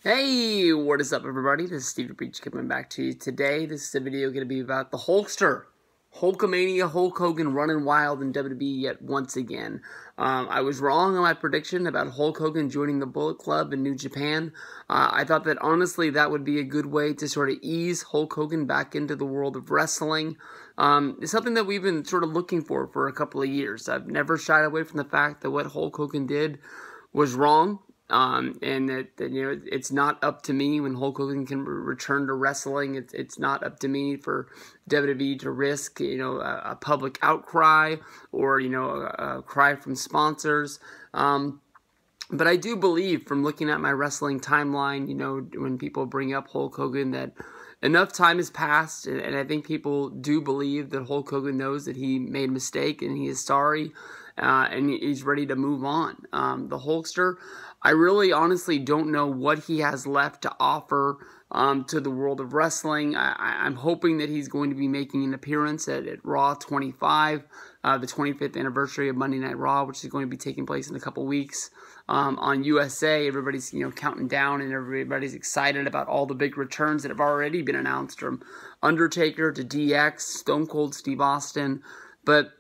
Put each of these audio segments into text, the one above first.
Hey, what is up everybody? This is Steve Breach coming back to you today. This is a video going to be about the Hulkster. Hulkamania, Hulk Hogan running wild in WWE yet once again. I was wrong on my prediction about Hulk Hogan joining the Bullet Club in New Japan. I thought that honestly that would be a good way to sort of ease Hulk Hogan back into the world of wrestling. It's something that we've been sort of looking for a couple of years. I've never shied away from the fact that what Hulk Hogan did was wrong. And that it's not up to me when Hulk Hogan can return to wrestling. It's not up to me for WWE to risk a public outcry or a cry from sponsors. But I do believe from looking at my wrestling timeline, when people bring up Hulk Hogan, that enough time has passed, and I think people do believe that Hulk Hogan knows that he made a mistake and he is sorry, and he's ready to move on. The Hulkster, I really honestly don't know what he has left to offer to the world of wrestling. I'm hoping that he's going to be making an appearance at Raw 25, the 25th anniversary of Monday Night Raw, which is going to be taking place in a couple weeks. On USA, everybody's counting down, and everybody's excited about all the big returns that have already been announced, from Undertaker to DX, Stone Cold Steve Austin. But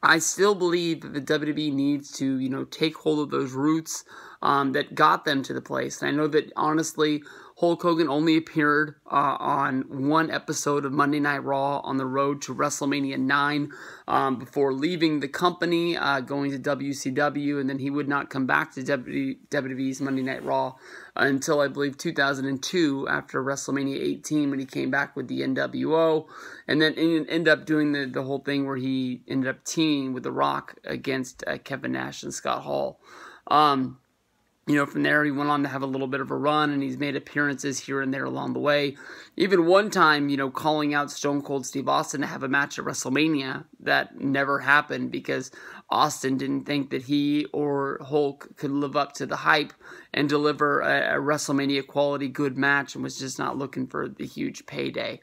I still believe that the WWE needs to take hold of those roots that got them to the place. And I know that honestly, Hulk Hogan only appeared on one episode of Monday Night Raw on the road to WrestleMania 9 before leaving the company, going to WCW, and then he would not come back to WWE's Monday Night Raw until, I believe, 2002 after WrestleMania 18 when he came back with the NWO, and then ended up doing the whole thing where he ended up teaming with The Rock against Kevin Nash and Scott Hall. From there, he went on to have a little bit of a run, and he's made appearances here and there along the way. Even one time, calling out Stone Cold Steve Austin to have a match at WrestleMania. That never happened because Austin didn't think that he or Hulk could live up to the hype and deliver a WrestleMania quality good match, and was just not looking for the huge payday.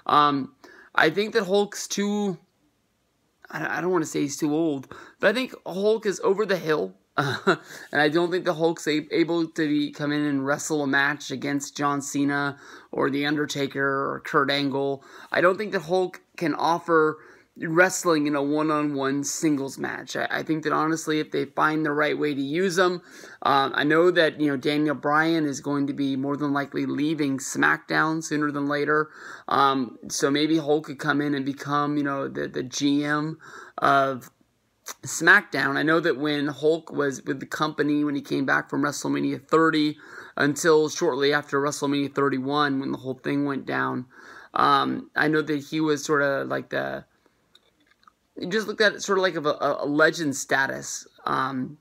I think that Hulk's too... I don't want to say he's too old, but I think Hulk is over the hill. And I don't think the Hulk's able to come in and wrestle a match against John Cena or The Undertaker or Kurt Angle. I don't think that Hulk can offer wrestling in a one-on-one singles match. I think that honestly, if they find the right way to use him, I know that Daniel Bryan is going to be more than likely leaving SmackDown sooner than later. So maybe Hulk could come in and become the GM of SmackDown. I know that when Hulk was with the company, when he came back from WrestleMania 30 until shortly after WrestleMania 31 when the whole thing went down, I know that he was sort of like just looked at it sort of like a legend status on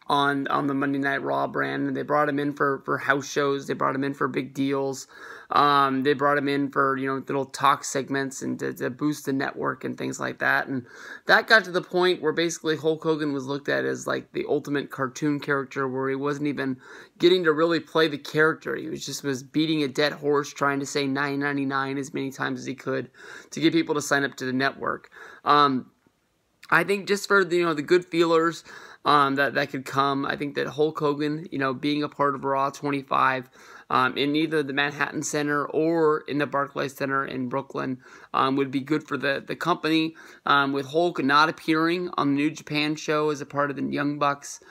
the Monday Night Raw brand, and they brought him in for house shows, they brought him in for big deals, they brought him in for little talk segments and to boost the network and things like that. And that got to the point where basically Hulk Hogan was looked at as like the ultimate cartoon character, where he wasn't even getting to really play the character. He was beating a dead horse, trying to say 999 as many times as he could to get people to sign up to the network. I think just for the good feelers that could come, I think that Hulk Hogan, being a part of Raw 25 in either the Manhattan Center or in the Barclays Center in Brooklyn would be good for the company. With Hulk not appearing on the New Japan show as a part of the Young Bucks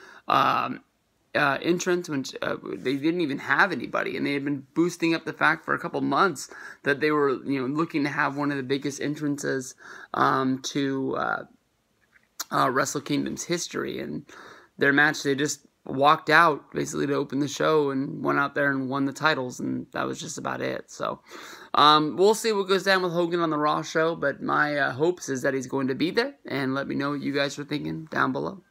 entrance, which they didn't even have anybody, and they had been boosting up the fact for a couple months that they were looking to have one of the biggest entrances to Wrestle Kingdom's history. And their match, they just walked out basically to open the show and went out there and won the titles, and that was just about it. So we'll see what goes down with Hogan on the Raw show, but my hopes is that he's going to be there, and let me know what you guys are thinking down below.